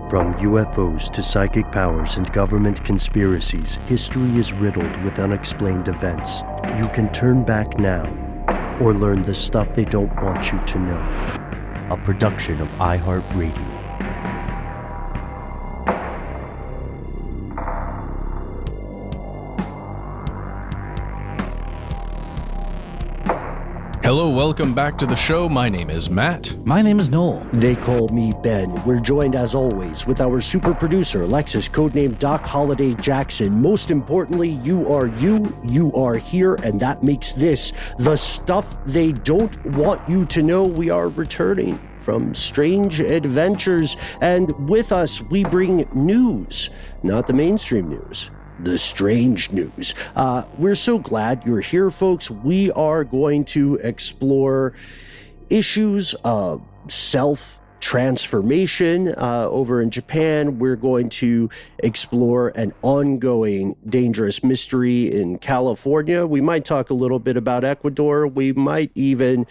From UFOs to psychic powers and government conspiracies, history is riddled with unexplained events. You can turn back now or learn the stuff they don't want you to know. A production of iHeartRadio. Hello, welcome back to the show. My name is Matt. My name is Noel. They call me Ben. We're joined as always with our super producer, Alexis, codenamed Doc Holliday Jackson. Most importantly, you are here, and that makes this the stuff they don't want you to know. We are returning from strange adventures, and with us, we bring news, not the mainstream news. The strange news. We're so glad you're here, folks. We are going to explore issues of self-transformation over in Japan. We're going to explore an ongoing dangerous mystery in California. We might talk a little bit about Ecuador. We might even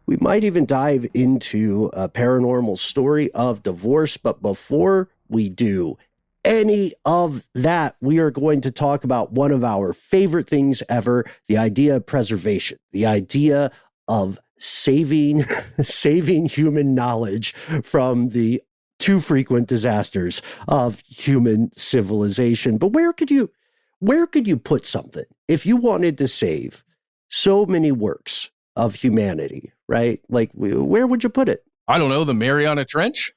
dive into a paranormal story of divorce. But before we do any of that, we are going to talk about one of our favorite things ever, the idea of preservation, the idea of saving human knowledge from the too frequent disasters of human civilization. But where could you put something if you wanted to save so many works of humanity, right? Like, where would you put it? I don't know, the Mariana Trench?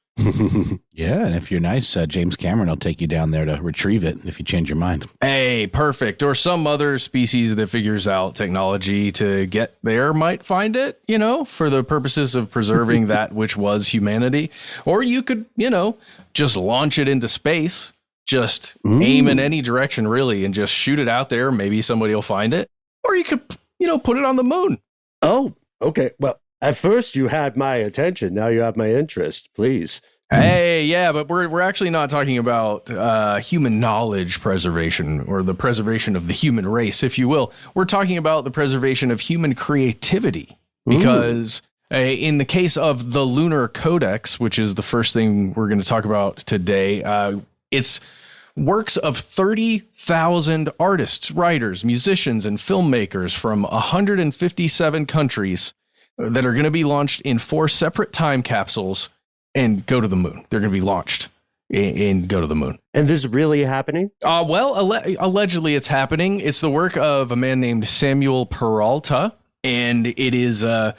Yeah, and if you're nice, James Cameron will take you down there to retrieve it if you change your mind. Hey, perfect. Or some other species that figures out technology to get there might find it, for the purposes of preserving that which was humanity. Or you could, just launch it into space, just aim in any direction, really, and just shoot it out there. Maybe somebody will find it. Or you could, put it on the moon. Oh, okay. Well, at first you had my attention. Now you have my interest. Please. Hey, yeah, but we're actually not talking about human knowledge preservation or the preservation of the human race, if you will. We're talking about the preservation of human creativity because in the case of the Lunar Codex, which is the first thing we're going to talk about today, it's works of 30,000 artists, writers, musicians, and filmmakers from 157 countries that are going to be launched in 4 separate time capsules and go to the moon. They're going to be launched and go to the moon. And this is really happening? Allegedly it's happening. It's the work of a man named Samuel Peralta, and it is a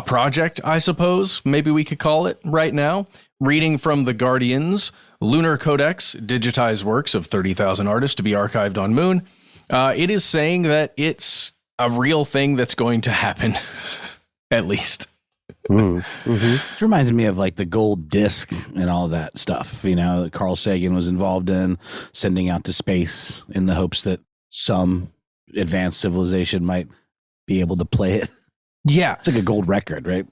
project, I suppose, maybe we could call it right now. Reading from The Guardian's Lunar Codex, digitized works of 30,000 artists to be archived on moon. It is saying that it's a real thing that's going to happen. At least. It reminds me of like the gold disc and all that stuff, that Carl Sagan was involved in, sending out to space in the hopes that some advanced civilization might be able to play it. Yeah. It's like a gold record, right?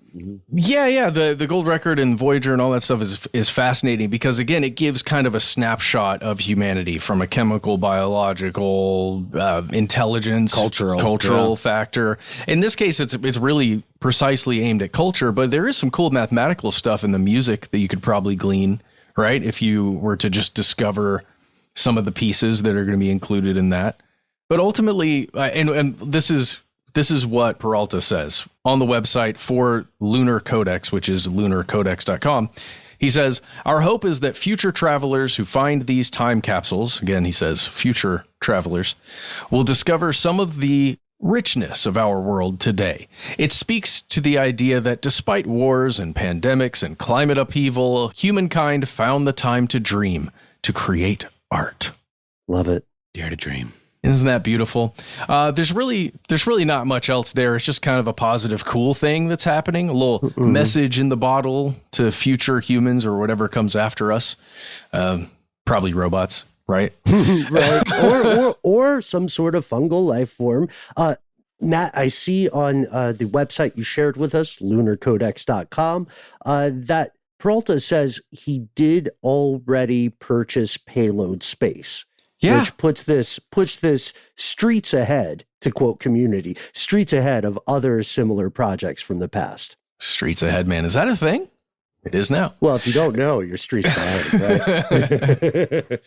Yeah. The gold record and Voyager and all that stuff is fascinating because, again, it gives kind of a snapshot of humanity from a chemical, biological, intelligence, cultural factor. In this case, it's really precisely aimed at culture, but there is some cool mathematical stuff in the music that you could probably glean, right? If you were to just discover some of the pieces that are going to be included in that. But ultimately, and this is what Peralta says on the website for Lunar Codex, which is lunarcodex.com. He says, our hope is that future travelers who find these time capsules, again, he says, future travelers, will discover some of the richness of our world today. It speaks to the idea that despite wars and pandemics and climate upheaval, humankind found the time to dream, to create art. Love it. Dare to dream. Isn't that beautiful? There's really not much else there. It's just kind of a positive, cool thing that's happening. A little message in the bottle to future humans or whatever comes after us. Probably robots, right? Right. Or some sort of fungal life form. Matt, I see on the website you shared with us, lunarcodex.com, that Peralta says he did already purchase payload space. Yeah. Which puts this streets ahead, to quote Community, streets ahead of other similar projects from the past. Streets ahead, man. Is that a thing? It is now. Well, if you don't know, your street's behind, right?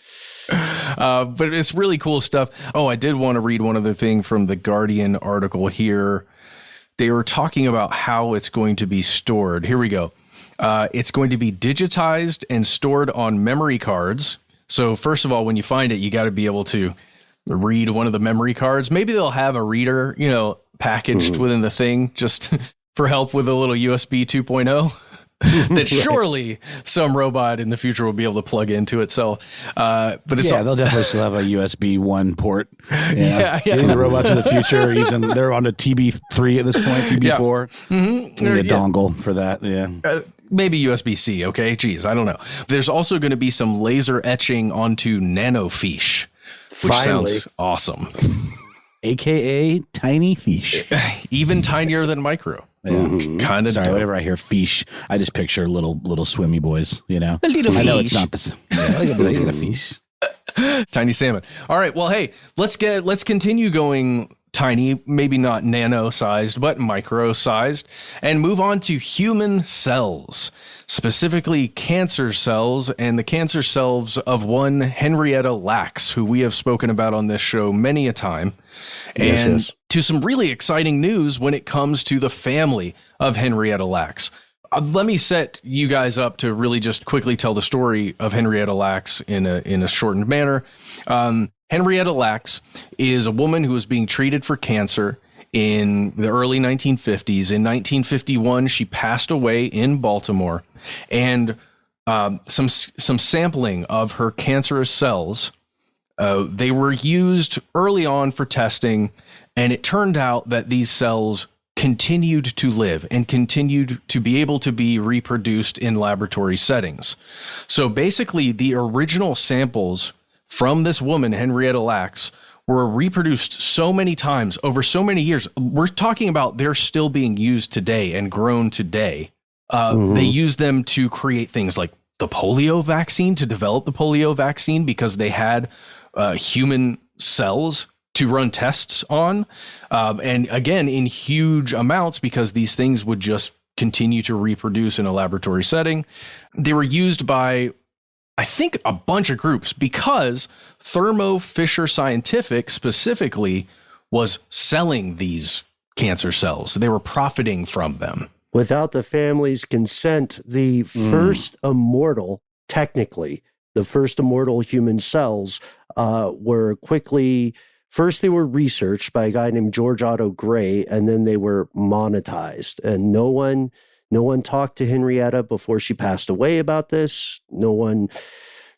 But it's really cool stuff. Oh, I did want to read one other thing from the Guardian article here. They were talking about how it's going to be stored. Here we go. It's going to be digitized and stored on memory cards. So first of all, when you find it, you got to be able to read one of the memory cards. Maybe they'll have a reader, packaged within the thing just for help with a little USB 2.0. That surely some robot in the future will be able to plug into it. So, but it's they'll definitely still have a USB 1 port. Yeah. The robots of the future they're on a TB3 at this point, TB4. Yeah. Mm-hmm. Need a dongle for that. Yeah. Maybe USB-C. Okay. Geez, I don't know. There's also going to be some laser etching onto nanofiche, which sounds awesome. AKA tiny fish. Even tinier than micro. Yeah. Kind of. Sorry, whenever I hear fish, I just picture little swimmy boys, A little I know fish. it's not the same. Like a fish. Tiny salmon. All right. Well, hey, let's continue going tiny, maybe not nano-sized, but micro-sized, and move on to human cells, specifically cancer cells, and the cancer cells of one Henrietta Lacks, who we have spoken about on this show many a time, and to some really exciting news when it comes to the family of Henrietta Lacks. Let me set you guys up to really just quickly tell the story of Henrietta Lacks in a shortened manner. Henrietta Lacks is a woman who was being treated for cancer in the early 1950s. In 1951, she passed away in Baltimore, and some sampling of her cancerous cells, they were used early on for testing, and it turned out that these cells continued to live and continued to be able to be reproduced in laboratory settings. So basically, the original samples from this woman, Henrietta Lacks, were reproduced so many times over so many years. We're talking about they're still being used today and grown today. They use them to create things like the polio vaccine, to develop the polio vaccine, because they had human cells to run tests on. And again, in huge amounts, because these things would just continue to reproduce in a laboratory setting. They were used by, I think, a bunch of groups, because Thermo Fisher Scientific specifically was selling these cancer cells. They were profiting from them. Without the family's consent, the first immortal, technically, the first immortal human cells were quickly, first they were researched by a guy named George Otto Gray, and then they were monetized. And no one talked to Henrietta before she passed away about this. No one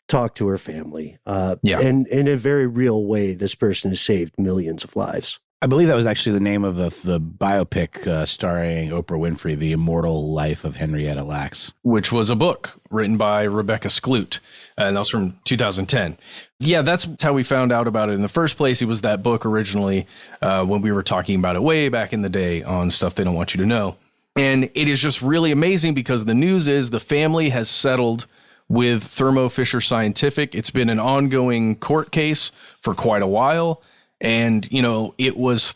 talked to her family. And in a very real way, this person has saved millions of lives. I believe that was actually the name of the biopic starring Oprah Winfrey, The Immortal Life of Henrietta Lacks. Which was a book written by Rebecca Skloot, and that was from 2010. Yeah, that's how we found out about it in the first place. It was that book originally when we were talking about it way back in the day on Stuff They Don't Want You to Know. And it is just really amazing, because the news is the family has settled with Thermo Fisher Scientific. It's been an ongoing court case for quite a while. And, it was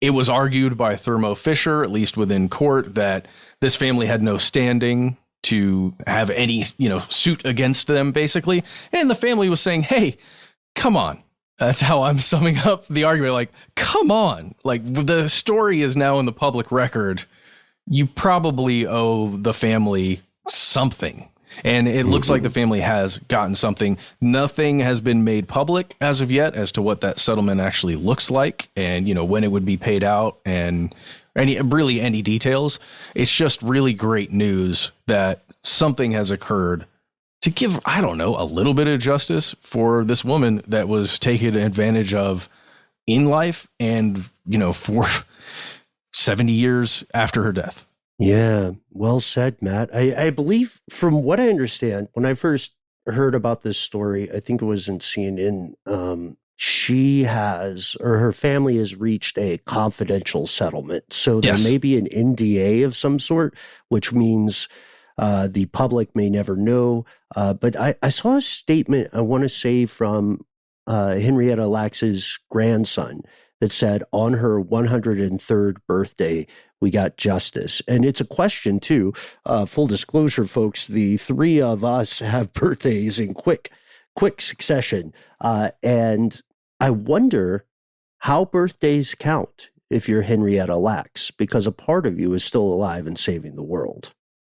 argued by Thermo Fisher, at least within court, that this family had no standing to have any, suit against them, basically. And the family was saying, hey, come on. That's how I'm summing up the argument. Like, come on. Like, the story is now in the public record. You probably owe the family something. And it looks like the family has gotten something. Nothing has been made public as of yet as to what that settlement actually looks like, and, when it would be paid out, and any details. It's just really great news that something has occurred to give, I don't know, a little bit of justice for this woman that was taken advantage of in life and, for 70 years after her death. Yeah, well said, Matt. I believe, from what I understand, when I first heard about this story, I think it was in CNN, her family has reached a confidential settlement. So there may be an NDA of some sort, which means the public may never know. But I saw a statement, I want to say, from Henrietta Lacks's grandson, that said on her 103rd birthday, we got justice. And it's a question, too. Full disclosure, folks, the three of us have birthdays in quick succession. And I wonder how birthdays count if you're Henrietta Lacks, because a part of you is still alive and saving the world.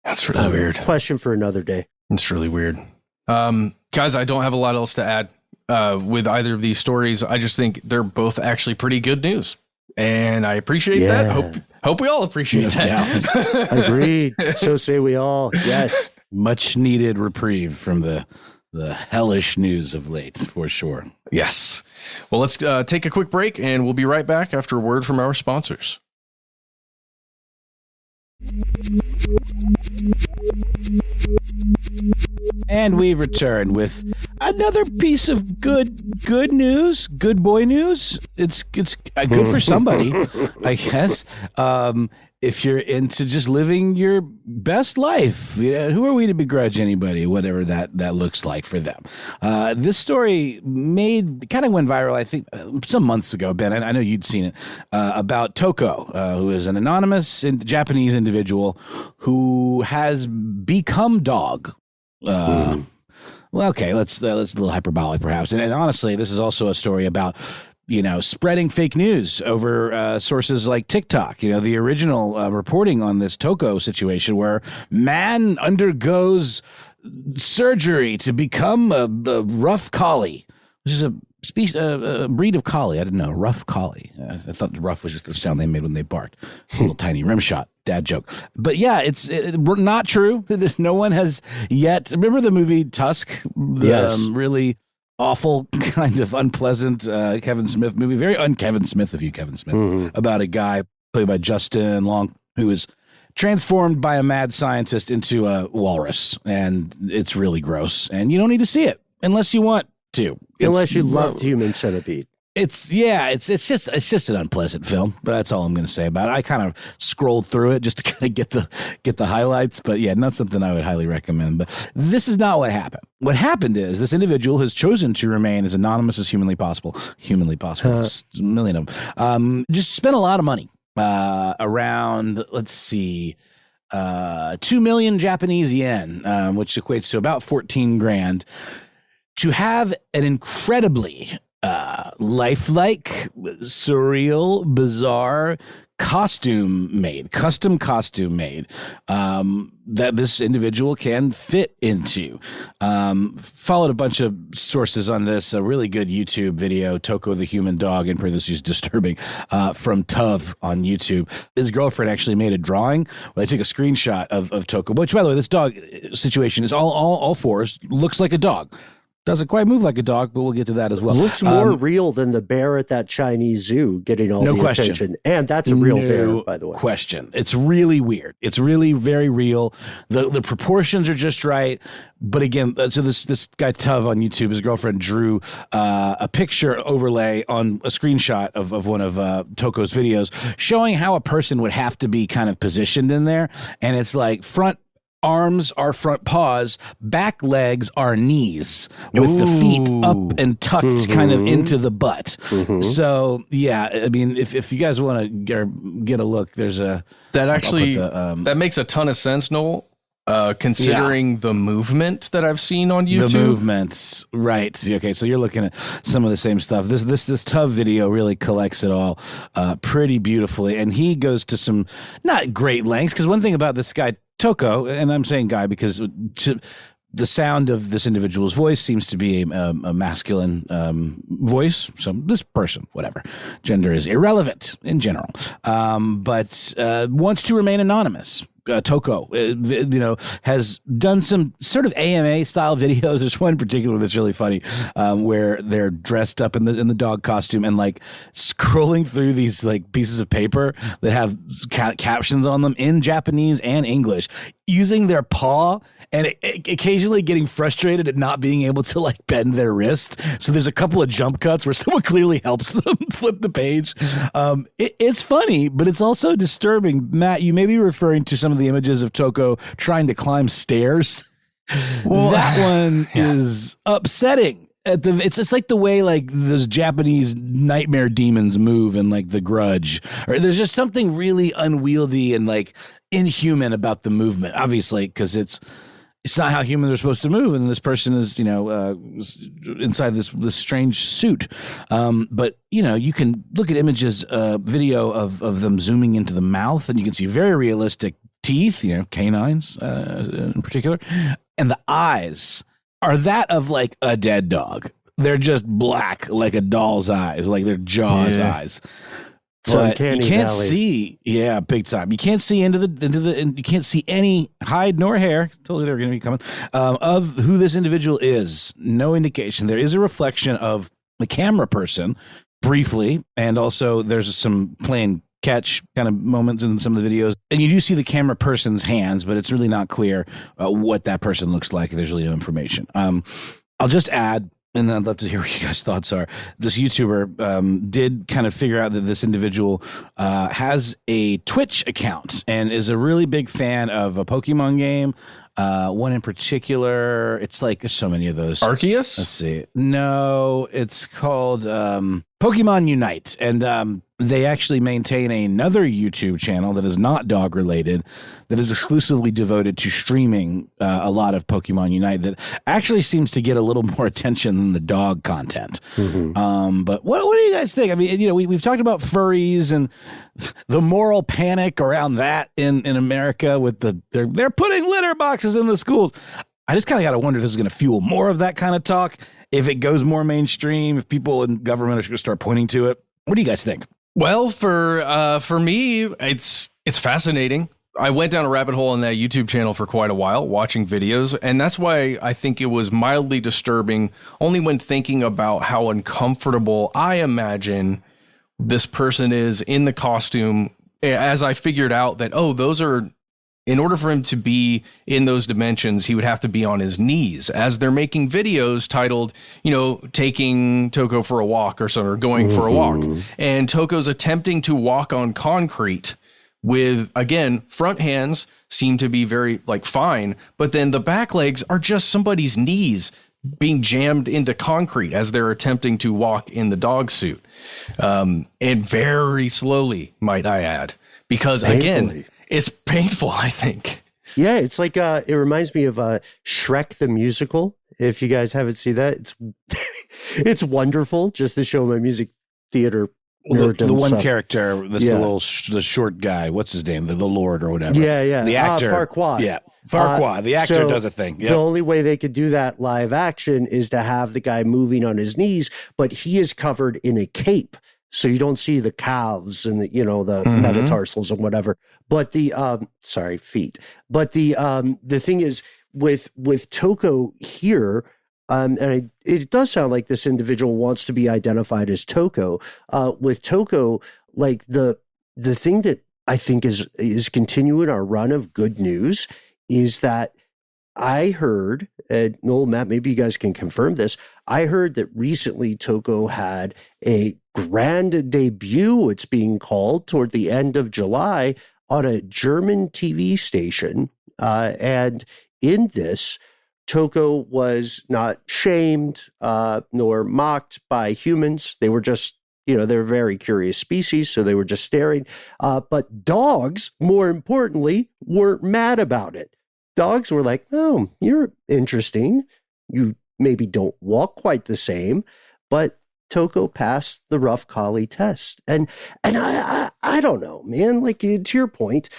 That's really weird. Question for another day. It's really weird. Guys, I don't have a lot else to add with either of these stories. I just think they're both actually pretty good news. And I appreciate that. Hope we all appreciate that. Agreed. So say we all. Yes. Much needed reprieve from the hellish news of late, for sure. Yes. Well, let's take a quick break, and we'll be right back after a word from our sponsors. And we return with another piece of good news, good boy news. It's good for somebody, I guess. If you're into just living your best life, who are we to begrudge anybody, whatever that looks like for them? This story kind of went viral, I think, some months ago, Ben. I know you'd seen it, about Toko, who is an anonymous Japanese individual who has become dog. Well, okay, that's a little hyperbolic, perhaps. And honestly, this is also a story about spreading fake news over sources like TikTok. The original reporting on this Toko situation where man undergoes surgery to become a rough collie, which is a breed of collie. I didn't know. Rough collie. I thought rough was just the sound they made when they barked. A little tiny rim shot. Dad joke. But yeah, it's not true. No one has yet. Remember the movie Tusk? Yes. Really awful, kind of unpleasant Kevin Smith movie. Very un-Kevin Smith of you, Kevin Smith. About a guy played by Justin Long who is transformed by a mad scientist into a walrus. And it's really gross. And you don't need to see it unless you want to. Unless you loved Human Centipede. It's just an unpleasant film, but that's all I'm going to say about it. I kind of scrolled through it just to kind of get the highlights, but yeah, not something I would highly recommend. But this is not what happened. What happened is this individual has chosen to remain as anonymous as humanly possible. There's a million of them. Just spent a lot of money, around, let's see, 2 million Japanese yen, which equates to about 14 grand, to have an incredibly lifelike, surreal, bizarre custom costume made that this individual can fit into. Followed a bunch of sources on this, a really good YouTube video, Toko the Human Dog, in parentheses disturbing, from Tuv on YouTube. His girlfriend actually made a drawing where they took a screenshot of Toko, which, by the way, this dog situation is all fours, looks like a dog. Doesn't quite move like a dog, but we'll get to that as well. Looks more real than the bear at that Chinese zoo getting all the attention. And that's a real bear, by the way. Question. It's really weird. It's really very real. The proportions are just right. But again, so this guy Tuv on YouTube, his girlfriend drew a picture overlay on a screenshot of one of Toko's videos showing how a person would have to be kind of positioned in there. And it's like front arms are front paws, back legs are knees, with the feet up and tucked kind of into the butt. So yeah, I mean, if you guys want to get a look, there's a that makes a ton of sense, Noel. Considering the movement that I've seen on YouTube. The movements, right. Okay, so you're looking at some of the same stuff. This Tuv video really collects it all pretty beautifully. And he goes to some not great lengths, because one thing about this guy, Toko, and I'm saying guy because the sound of this individual's voice seems to be a masculine voice. So this person, whatever, gender is irrelevant in general, but wants to remain anonymous. Toko, has done some sort of AMA style videos. There's one in particular that's really funny, where they're dressed up in the dog costume and like scrolling through these like pieces of paper that have captions on them in Japanese and English, using their paw and occasionally getting frustrated at not being able to like bend their wrist. So there's a couple of jump cuts where someone clearly helps them flip the page. It's funny, but it's also disturbing. Matt, you may be referring to some of the images of Toko trying to climb stairs. Well, that one is upsetting. it's like the way like those Japanese nightmare demons move in like The Grudge, or there's just something really unwieldy and like inhuman about the movement, obviously, because it's not how humans are supposed to move, and this person is, inside this strange suit. But you can look at images, video of them zooming into the mouth, and you can see very realistic teeth, canines in particular, and the eyes are that of like a dead dog. They're just black, like a doll's eyes, like their Jaws eyes. But you can't see, big time. You can't see into the, you can't see any hide nor hair. Told you they were going to be coming of who this individual is. No indication. There is a reflection of the camera person briefly, and also there's some playing catch kind of moments in some of the videos, and you do see the camera person's hands, but it's really not clear what that person looks like. There's really no information. I'll just add, and then I'd love to hear what you guys' thoughts are. This YouTuber did kind of figure out that this individual has a Twitch account and is a really big fan of a Pokemon game. One in particular, it's like there's so many of those. Arceus? Let's see. No, it's called Pokemon Unite, and they actually maintain another YouTube channel that is not dog related, that is exclusively devoted to streaming a lot of Pokemon Unite, that actually seems to get a little more attention than the dog content. Mm-hmm. But what do you guys think? I mean, we've talked about furries and the moral panic around that in America with they're putting litter boxes in the schools. I just kind of got to wonder if this is going to fuel more of that kind of talk, if it goes more mainstream, if people in government are going to start pointing to it. What do you guys think? Well, for me, it's fascinating. I went down a rabbit hole in that YouTube channel for quite a while, watching videos, and that's why I think it was mildly disturbing, only when thinking about how uncomfortable I imagine this person is in the costume, as I figured out that, those are, in order for him to be in those dimensions, he would have to be on his knees as they're making videos titled, taking Toko for a walk or something, or going for a walk. And Toko's attempting to walk on concrete with, again, front hands seem to be very fine, but then the back legs are just somebody's knees being jammed into concrete as they're attempting to walk in the dog suit. And very slowly, might I add, because again, it's painful, I think. Yeah, it's like it reminds me of Shrek the Musical. If you guys haven't seen that, it's wonderful. Just to show my music theater. The one character, the short guy. What's his name? The Lord or whatever. Yeah. The actor, Farquaad. Yeah, Farquaad. The actor does a thing. Yep. The only way they could do that live action is to have the guy moving on his knees, but he is covered in a cape. So you don't see the calves and the metatarsals and whatever, but the feet. But the thing is with Toko here, and it does sound like this individual wants to be identified as Toko. With Toko, like the thing that I think is continuing our run of good news is that I heard, Noel, Matt, maybe you guys can confirm this. I heard that recently Toko had a grand debut, it's being called, toward the end of July on a German TV station. And in this, Toko was not shamed nor mocked by humans. They were just, they're a very curious species, so they were just staring. But dogs, more importantly, weren't mad about it. Dogs were like, oh, you're interesting. You maybe don't walk quite the same, but Toko passed the rough collie test. And I don't know, man, like to your point,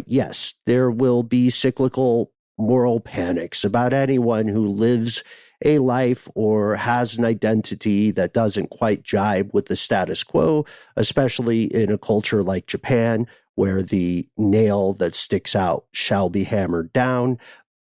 yes, there will be cyclical moral panics about anyone who lives a life or has an identity that doesn't quite jibe with the status quo, especially in a culture like Japan, where the nail that sticks out shall be hammered down.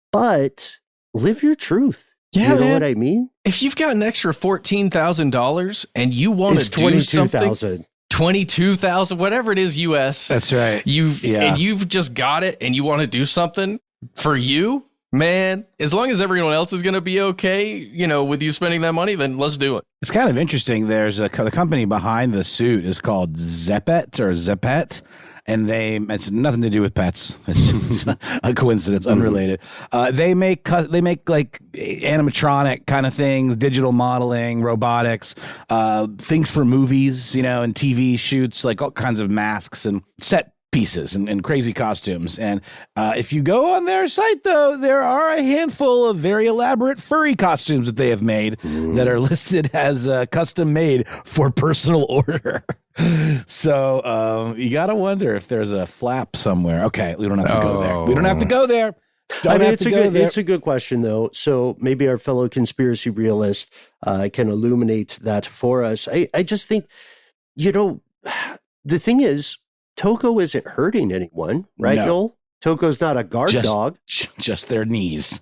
But live your truth. Yeah, you know what I mean? If you've got an extra $14,000 and you want to do something, 22,000, whatever it is, US. That's right. And you've just got it and you want to do something for you, Man, as long as everyone else is going to be okay, with you spending that money, then let's do it. It's kind of interesting. There's the company behind the suit is called Zeppet, and it's nothing to do with pets. It's a coincidence, unrelated. They make like animatronic kind of things, digital modeling, robotics, things for movies, and TV shoots, like all kinds of masks and set pieces and crazy costumes. And if you go on their site, though, there are a handful of very elaborate furry costumes that they have made that are listed as custom made for personal order. So you got to wonder if there's a flap somewhere. Okay, we don't have to go there. We don't have to go there. It's a good question, though. So maybe our fellow conspiracy realist can illuminate that for us. I just think, the thing is, Toko isn't hurting anyone, right, Noel? Toko's not a guard dog. Just their knees.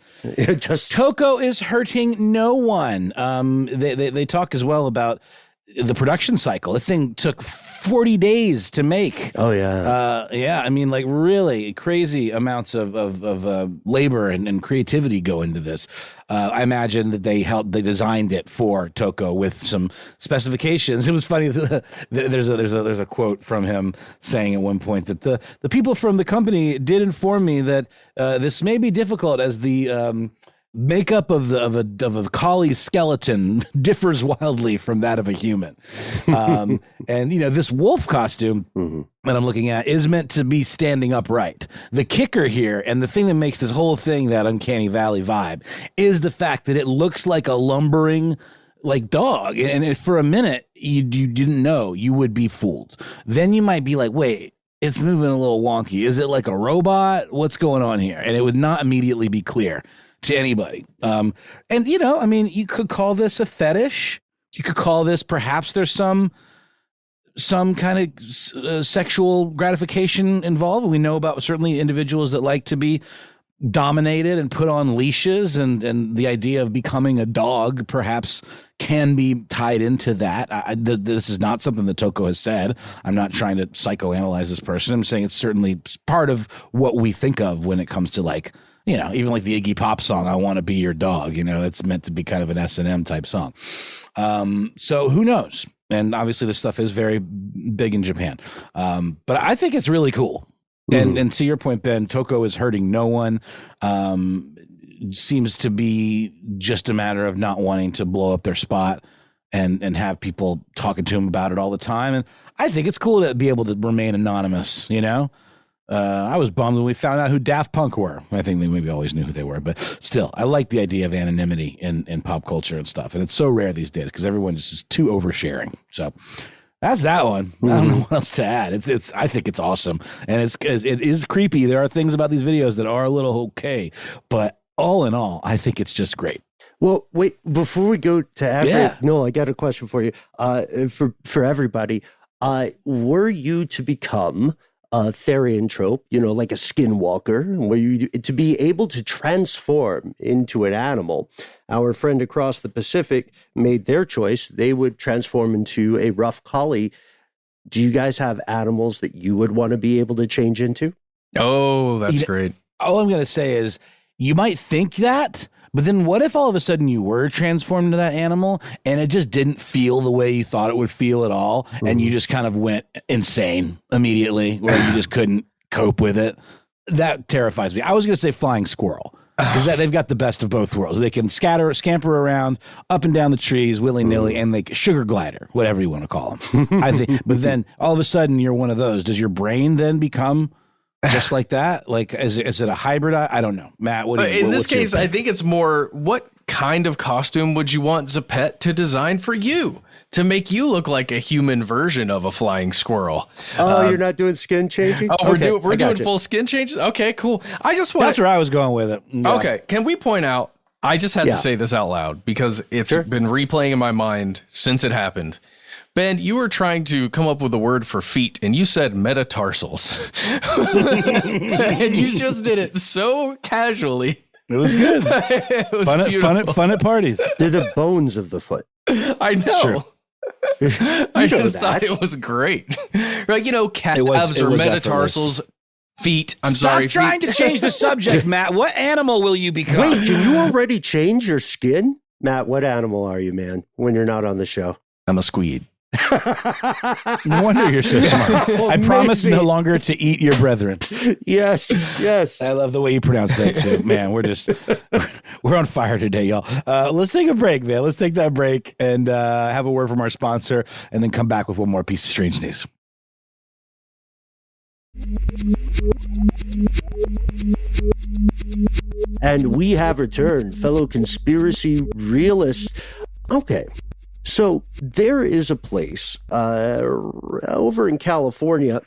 Toko is hurting no one. They talk as well about the production cycle. The thing took 40 days to make. Oh, yeah. I mean, like really crazy amounts of labor and creativity go into this. I imagine that they designed it for Toko with some specifications. It was funny. There's a quote from him saying at one point that the people from the company did inform me that this may be difficult as the makeup of a collie's skeleton differs wildly from that of a human. And this wolf costume that I'm looking at is meant to be standing upright. The kicker here, and the thing that makes this whole thing that uncanny valley vibe, is the fact that it looks like a lumbering dog. And if for a minute you didn't know, you would be fooled. Then you might be like, wait, it's moving a little wonky. Is it like a robot? What's going on here? And it would not immediately be clear to anybody. You could call this a fetish. You could call this, perhaps there's some kind of sexual gratification involved. We know about certainly individuals that like to be dominated and put on leashes, and the idea of becoming a dog perhaps can be tied into that. This is not something that Toko has said. I'm not trying to psychoanalyze this person. I'm saying it's certainly part of what we think of when it comes to even like the Iggy Pop song, I Want to Be Your Dog, it's meant to be kind of an S&M type song. So who knows? And obviously this stuff is very big in Japan. But I think it's really cool. And to your point, Ben, Toko is hurting no one. Seems to be just a matter of not wanting to blow up their spot and have people talking to him about it all the time. And I think it's cool to be able to remain anonymous, I was bummed when we found out who Daft Punk were. I think they maybe always knew who they were, but still, I like the idea of anonymity in pop culture and stuff. And it's so rare these days because everyone is just too oversharing. So that's that one. I don't know what else to add. I think it's awesome. And it is creepy. There are things about these videos that are a little okay, but all in all, I think it's just great. Well, wait, before we go to Noel, I got a question for you. For everybody, were you to become a Therianthrope, like a skinwalker, where you to be able to transform into an animal? Our friend across the Pacific made their choice. They would transform into a rough collie. Do you guys have animals that you would want to be able to change into? Oh, that's great. All I'm going to say is you might think that, but then what if all of a sudden you were transformed into that animal and it just didn't feel the way you thought it would feel at all, and you just kind of went insane immediately, where you just couldn't cope with it? That terrifies me. I was going to say flying squirrel, because they've got the best of both worlds. They can scamper around up and down the trees willy-nilly, and like sugar glider, whatever you want to call them. I think. But then all of a sudden you're one of those. Does your brain then become just like that? Like, is it a hybrid? I don't know. Matt, what do you, in this case, I think it's more, what kind of costume would you want Zeppet to design for you to make you look like a human version of a flying squirrel? Oh, you're not doing skin changing? Oh, we're doing full skin changes? Okay, cool. That's where I was going with it. Yeah. Okay, can we point out, I just had to say this out loud because it's been replaying in my mind since it happened. Ben, you were trying to come up with a word for feet, and you said metatarsals. And you just did it so casually. It was good. It was fun at parties. They're the bones of the foot. I know. I just thought it was great. Like, calves or metatarsals Feet. I'm Stop sorry. trying to change the subject, Matt. What animal will you become? Wait, can you already change your skin? Matt, what animal are you, man, when you're not on the show? I'm a squid. No wonder you're so smart. I promise no longer to eat your brethren. Yes, yes. I love the way you pronounce that too. Man, we're on fire today, y'all. Let's take a break, man. Let's take that break and have a word from our sponsor and then come back with one more piece of strange news. And we have returned, fellow conspiracy realists. Okay, so there is a place over in California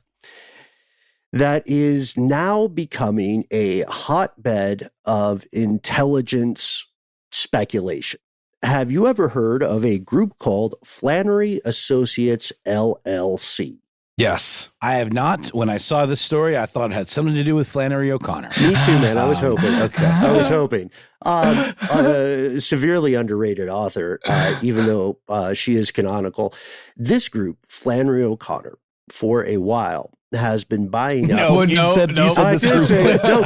that is now becoming a hotbed of intelligence speculation. Have you ever heard of a group called Flannery Associates, LLC? Yes. I have not. When I saw this story, I thought it had something to do with Flannery O'Connor. Me too, man. I was hoping. Okay. I was hoping. Severely underrated author, even though she is canonical. This group, Flannery O'Connor, for a while has been buying up. No, you said I this did group. say, no,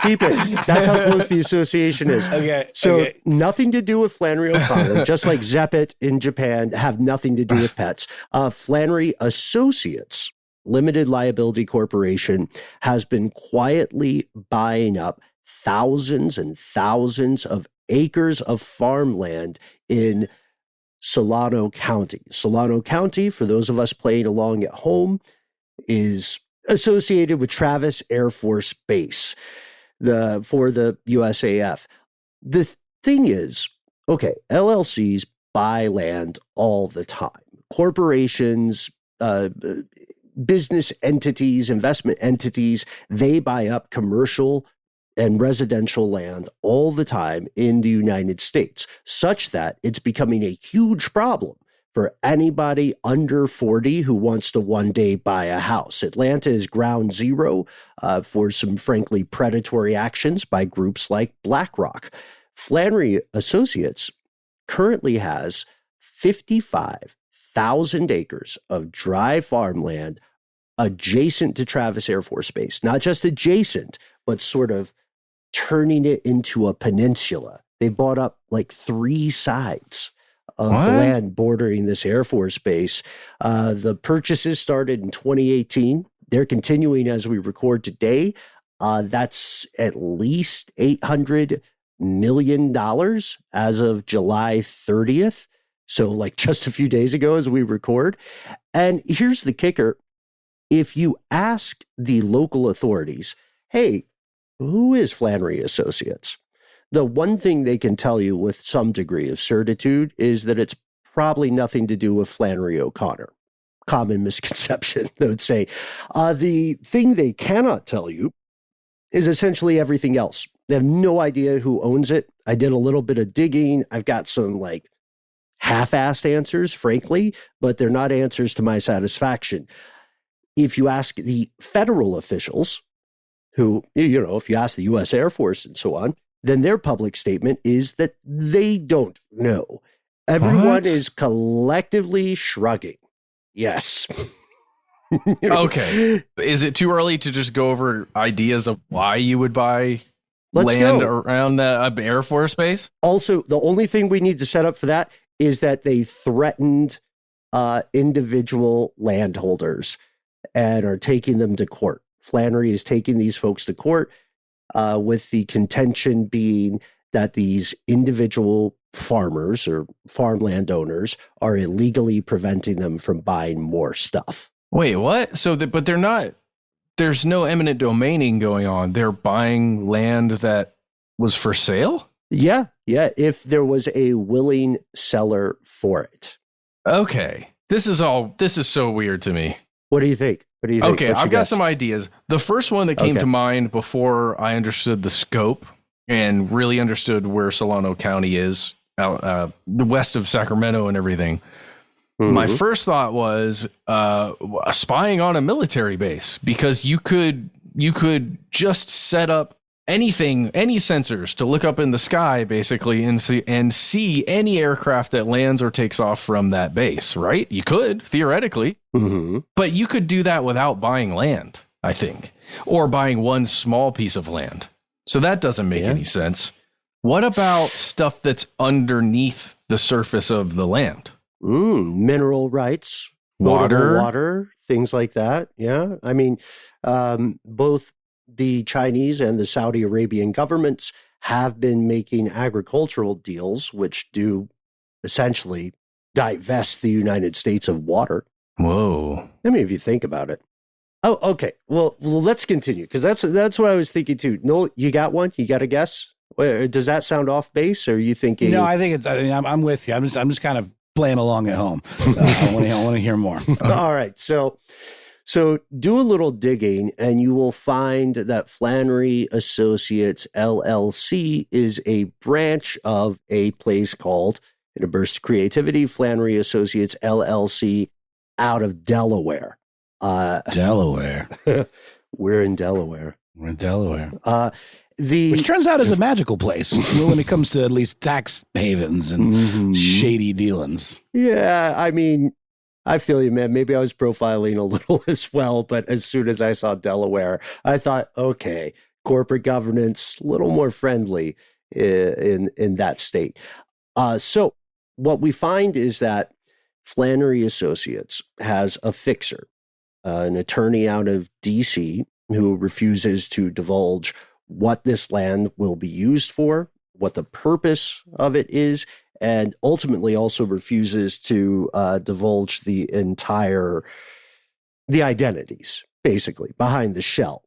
keep it. That's how close the association is. Okay. So okay. nothing to do with Flannery O'Connor, just like Zeppet in Japan have nothing to do with pets. Flannery Associates, Limited Liability Corporation, has been quietly buying up thousands and thousands of acres of farmland in Solano County. Solano County, for those of us playing along at home, is associated with Travis Air Force Base for the USAF. The thing is, okay, LLCs buy land all the time. Corporations, business entities, investment entities, they buy up commercial and residential land all the time in the United States, such that it's becoming a huge problem for anybody under 40 who wants to one day buy a house. Atlanta is ground zero for some frankly predatory actions by groups like BlackRock. Flannery Associates currently has 55,000 acres of dry farmland adjacent to Travis Air Force Base. Not just adjacent, but sort of turning it into a peninsula. They bought up like 3 sides of land bordering this Air Force Base. The purchases started in 2018. They're continuing as we record today. That's at least $800 million as of July 30th. So like just a few days ago as we record. And here's the kicker. If you ask the local authorities, hey, who is Flannery Associates? The one thing they can tell you with some degree of certitude is that it's probably nothing to do with Flannery O'Connor. Common misconception, they would say. The thing they cannot tell you is essentially everything else. They have no idea who owns it. I did a little bit of digging. I've got some like half-assed answers, frankly, but they're not answers to my satisfaction. If you ask the federal officials, who, you know, if you ask the U.S. Air Force and so on, then their public statement is that they don't know. Everyone is collectively shrugging. Yes. Okay. Is it too early to just go over ideas of why you would buy land around the Air Force Base? Also, the only thing we need to set up for that is that they threatened individual landholders and are taking them to court. Flannery is taking these folks to court with the contention being that these individual farmers or farmland owners are illegally preventing them from buying more stuff. Wait, what? So, but they're not, there's no eminent domaining going on. They're buying land that was for sale? Yeah. If there was a willing seller for it. Okay. This is so weird to me. What do you think? Okay, I've got some ideas. The first one that came to mind before I understood the scope and really understood where Solano County is, out the west of Sacramento and everything. Mm-hmm. My first thought was spying on a military base, because you could just set up anything, any sensors to look up in the sky, basically, and see any aircraft that lands or takes off from that base, right? You could, theoretically. Mm-hmm. But you could do that without buying land. I think, or buying one small piece of land. So that doesn't make any sense. What about stuff that's underneath the surface of the land? Mineral rights, water, things like that. Yeah. I mean, both the Chinese and the Saudi Arabian governments have been making agricultural deals, which do essentially divest the United States of water. Whoa. I mean, if you think about it. Oh, okay. Well, let's continue, because that's what I was thinking too. No, you got one? You got a guess? Does that sound off base? Or are you thinking? No, I think I'm with you. I'm just kind of playing along at home. I want to hear more. All right. So do a little digging, and you will find that Flannery Associates LLC is a branch of a place called, in a burst of creativity, Flannery Associates LLC out of Delaware. Delaware. We're in Delaware. Which turns out is a magical place when it comes to at least tax havens and shady dealings. Yeah, I mean, I feel you, man. Maybe I was profiling a little as well, but as soon as I saw Delaware, I thought, okay, corporate governance, a little more friendly in that state. So what we find is that Flannery Associates has a fixer, an attorney out of D.C. who refuses to divulge what this land will be used for, what the purpose of it is, and ultimately also refuses to divulge the identities, basically, behind the shell.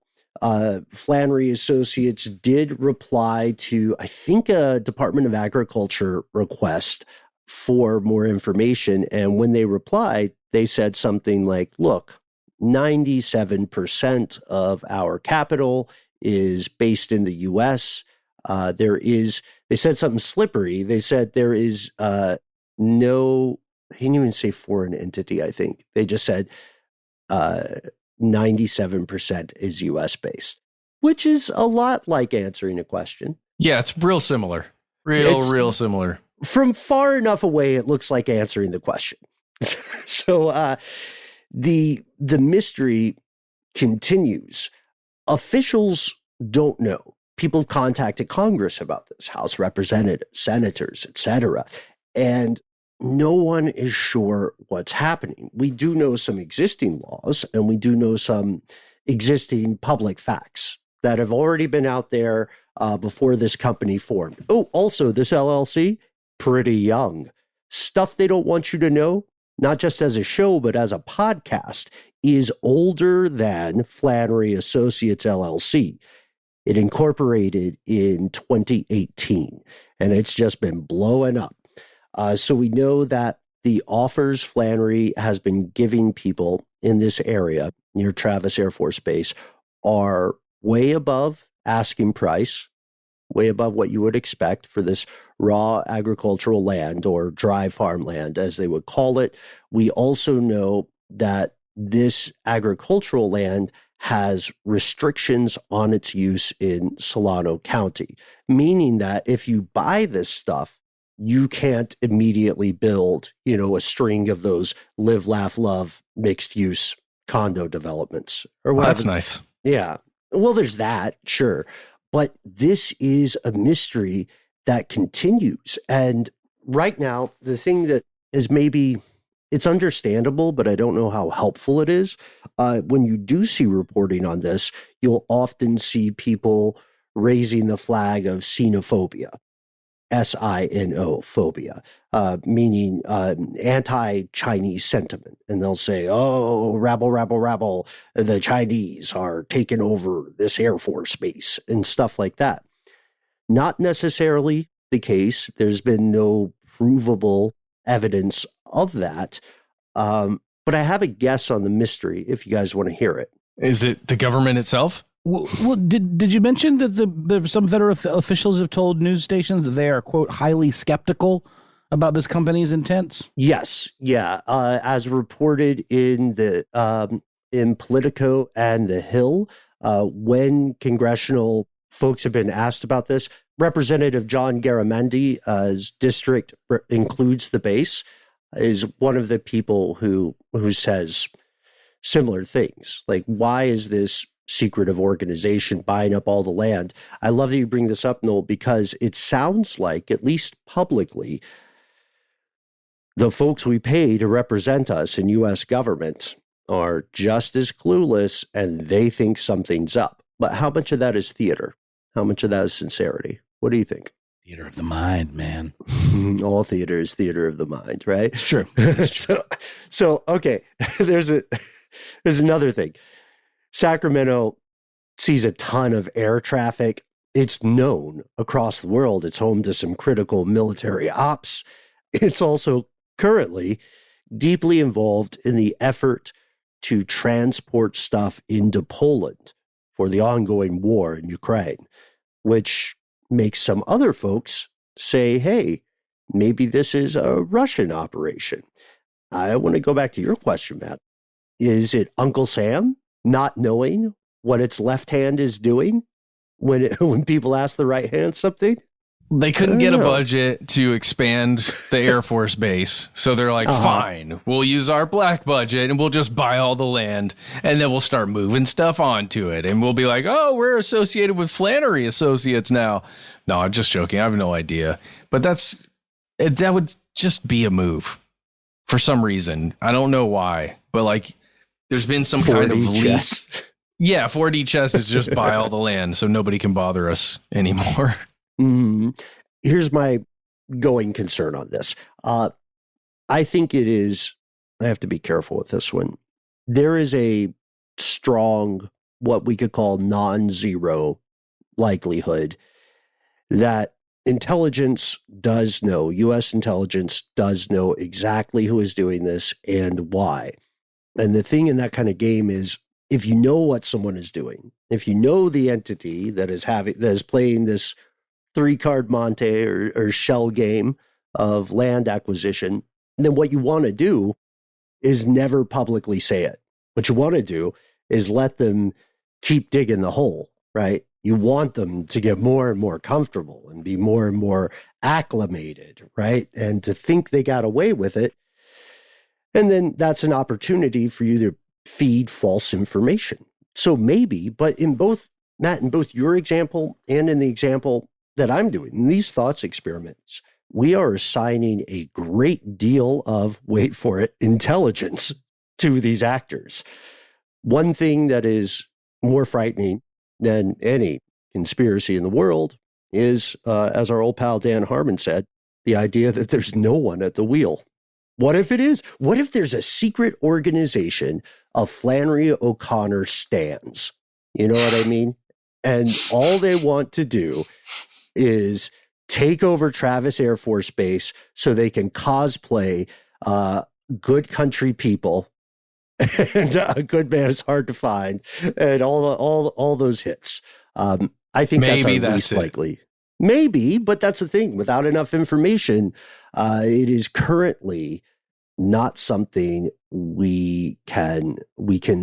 Flannery Associates did reply to, I think, a Department of Agriculture request for more information. And when they replied, they said something like, look, 97% of our capital is based in the U.S. They said something slippery. They said there is no, they didn't even say foreign entity, I think. They just said 97% is U.S. based, which is a lot like answering a question. Yeah, it's real similar. Real similar. From far enough away, it looks like answering the question. So the mystery continues. Officials don't know. People have contacted Congress about this, House representatives, senators, etc., and no one is sure what's happening. We do know some existing laws, and we do know some existing public facts that have already been out there before this company formed. Oh, also, this LLC, pretty young. Stuff they don't want you to know, not just as a show, but as a podcast, is older than Flannery Associates LLC. It incorporated in 2018, and it's just been blowing up. So we know that the offers Flannery has been giving people in this area near Travis Air Force Base are way above asking price, way above what you would expect for this raw agricultural land, or dry farmland, as they would call it. We also know that this agricultural land has restrictions on its use in Solano County, meaning that if you buy this stuff, you can't immediately build, a string of those live, laugh, love mixed use condo developments or whatever. That's nice. Yeah. Well, there's that, sure. But this is a mystery that continues. And right now, the thing that is maybe, it's understandable, but I don't know how helpful it is. When you do see reporting on this, you'll often see people raising the flag of xenophobia, SINO phobia, meaning anti-Chinese sentiment. And they'll say, oh, rabble, rabble, rabble, the Chinese are taking over this Air Force base and stuff like that. Not necessarily the case. There's been no provable evidence of that. But I have a guess on the mystery if you guys want to hear it. Is it the government itself? Well, did you mention that some federal officials have told news stations that they are, quote, highly skeptical about this company's intents? Yes. Yeah. As reported in in Politico and The Hill, when congressional folks have been asked about this, Representative John Garamendi's district includes the base, is one of the people who says similar things. Like, why is this secretive organization buying up all the land? I love that you bring this up, Noel, because it sounds like, at least publicly, the folks we pay to represent us in U.S. government are just as clueless, and they think something's up. But how much of that is theater? How much of that is sincerity? What do you think? Theater of the mind, man. All theater is theater of the mind, right? It's true. So okay, there's another thing. Sacramento sees a ton of air traffic. It's known across the world. It's home to some critical military ops. It's also currently deeply involved in the effort to transport stuff into Poland for the ongoing war in Ukraine, which makes some other folks say, hey, maybe this is a Russian operation. I want to go back to your question, Matt. Is it Uncle Sam not knowing what its left hand is doing when people ask the right hand something? They couldn't get a budget to expand the Air Force Base. So they're like, fine, we'll use our black budget and we'll just buy all the land and then we'll start moving stuff onto it. And we'll be like, oh, we're associated with Flannery Associates now. No, I'm just joking. I have no idea. But that would just be a move for some reason. I don't know why, but like there's been some kind of leak. Yeah, 4D chess is just buy all the land so nobody can bother us anymore. Mm-hmm. Here's my going concern on this. I think it is, I have to be careful with this one. There is a strong, what we could call non-zero likelihood that intelligence does know, U.S. intelligence does know exactly who is doing this and why. And the thing in that kind of game is, if you know what someone is doing, if you know the entity that is playing this 3-card Monte or shell game of land acquisition, then what you want to do is never publicly say it. What you want to do is let them keep digging the hole, right? You want them to get more and more comfortable and be more and more acclimated, right? And to think they got away with it. And then that's an opportunity for you to feed false information. So maybe, but in both, Matt, in both your example and in the example that I'm doing, in these thoughts experiments, we are assigning a great deal of, wait for it, intelligence to these actors. One thing that is more frightening than any conspiracy in the world is, as our old pal Dan Harmon said, the idea that there's no one at the wheel. What if it is? What if there's a secret organization of Flannery O'Connor stans? You know what I mean? And all they want to do is take over Travis Air Force Base so they can cosplay good country people and a good man is hard to find and all those hits. I think maybe that's least likely. Maybe, but that's the thing. Without enough information, it is currently not something we can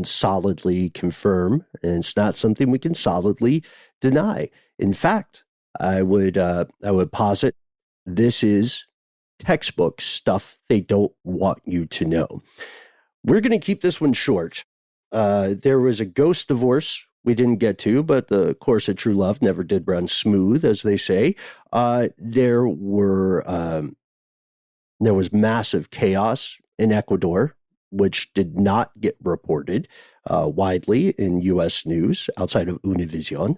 solidly confirm, and it's not something we can solidly deny. In fact, I would posit this is textbook stuff they don't want you to know. We're going to keep this one short. There was a ghost divorce we didn't get to, but the course of true love never did run smooth, as they say. There was massive chaos in Ecuador, which did not get reported widely in U.S. news outside of Univision,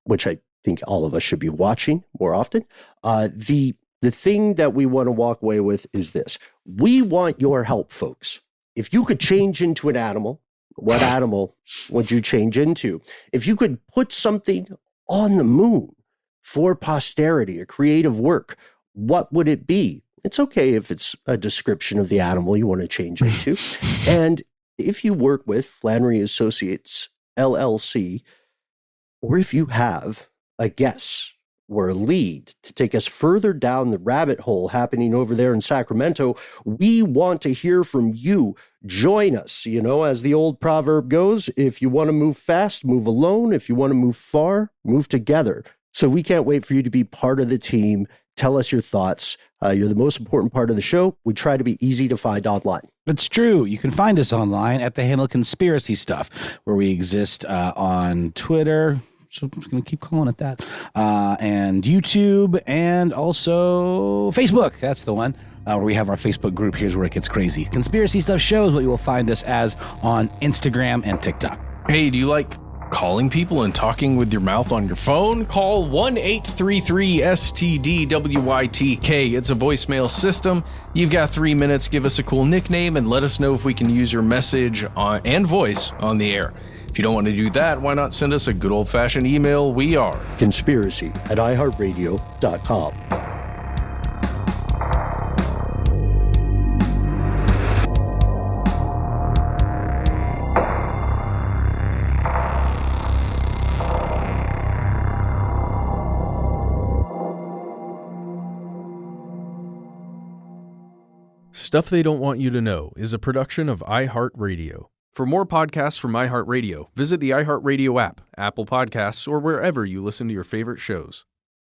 which I think all of us should be watching more often. The thing that we want to walk away with is this. We want your help, folks. If you could change into an animal, what animal would you change into? If you could put something on the moon for posterity, a creative work, what would it be? It's okay if it's a description of the animal you want to change into. And if you work with Flannery Associates, LLC, or if you have a guess or a lead to take us further down the rabbit hole happening over there in Sacramento, we want to hear from you. Join us. You know, as the old proverb goes, if you want to move fast, move alone. If you want to move far, move together. So we can't wait for you to be part of the team Tell us your thoughts. You're the most important part of the show. We try to be easy to find online. It's true. You can find us online at the handle Conspiracy Stuff, where we exist on Twitter. So I'm just going to keep calling it that. And YouTube, and also Facebook. That's the one where we have our Facebook group. Here's where it gets crazy. Conspiracy Stuff Show is what you will find us as on Instagram and TikTok. Hey, do you like calling people and talking with your mouth on your phone? Call 1-833-STDWYTK. It's a voicemail system. You've got 3 minutes. Give us a cool nickname and let us know if we can use your message and voice on the air. If you don't want to do that, why not send us a good old-fashioned email? We are conspiracy@iHeartRadio.com. Stuff They Don't Want You to Know is a production of iHeartRadio. For more podcasts from iHeartRadio, visit the iHeartRadio app, Apple Podcasts, or wherever you listen to your favorite shows.